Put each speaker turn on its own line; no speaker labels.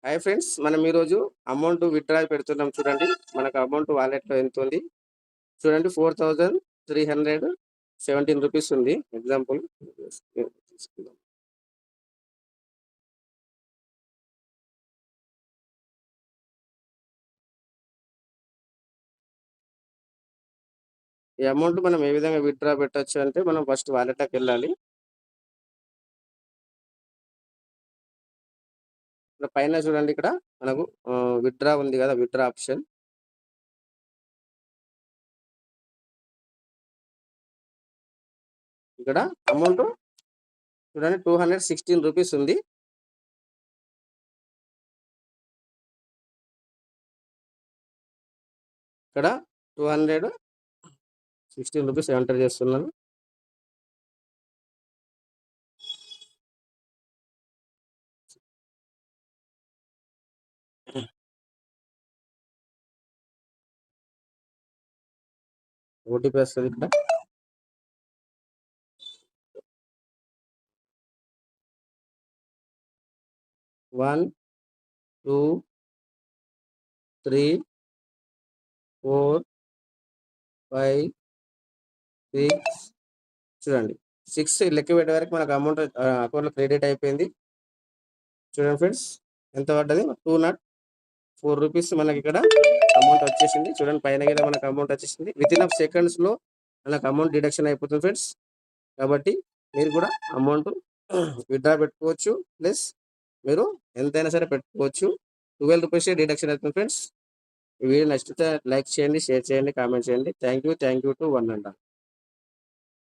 Hi friends, మనం ఈరోజు amount withdraw పెడుతున్నాం చూడండి. మనకు అమౌంట్ వాలెట్‌లో ఎంతుంది? చూడండి 4317 రూపీస్ ఉంది. ఎగ్జాంపుల్ తీసుకుందాం. ఈ అమౌంట్ మనం ఏ విధంగా విత్‌డ్రా పెట్టొచ్చు అంటే, మనం ఫస్ట్ వాలెట్‌లోకెళ్ళాలి. ఇక్కడ పైన చూడండి, ఇక్కడ మనకు విత్‌డ్రా ఉంది కదా! Withdraw option. ఇక్కడ అమౌంట్ చూడండి 216 రూపీస్ ఉంది. ఇక్కడ 216 రూపీస్ ఎంటర్ చేస్తున్నాను. ఓటీపీ వస్తది ఇక్కడ. 1, 2, 3, 4, 5, 6 చూడండి. 6 లెక్క పెట్టే వరకు మనకు అమౌంట్ అకౌంట్‌లో క్రెడిట్ అయిపోయింది. చూడండి ఫ్రెండ్స్, ఎంత పడ్డది? 204 రూపీస్ మనకిక్కడ అమౌంట్ వచ్చేసింది. చూడండి, పైన గిన మనకు అమౌంట్ వచ్చేసింది. వితిన్ ఆఫ్ సెకండ్స్‌లో మనకు అమౌంట్ డిడక్షన్ అయిపోతుంది ఫ్రెండ్స్. కాబట్టి మీరు కూడా అమౌంట్ విత్‌డ్రా పెట్టుకోవచ్చు. ప్లస్ మీరు ఎంతైనా సరే పెట్టుకోవచ్చు. 12 రూపీసే డిడక్షన్ అవుతుంది ఫ్రెండ్స్. ఈ వీడియో నచ్చితే లైక్ చేయండి, షేర్ చేయండి, కామెంట్ చేయండి. Thank you to one and all.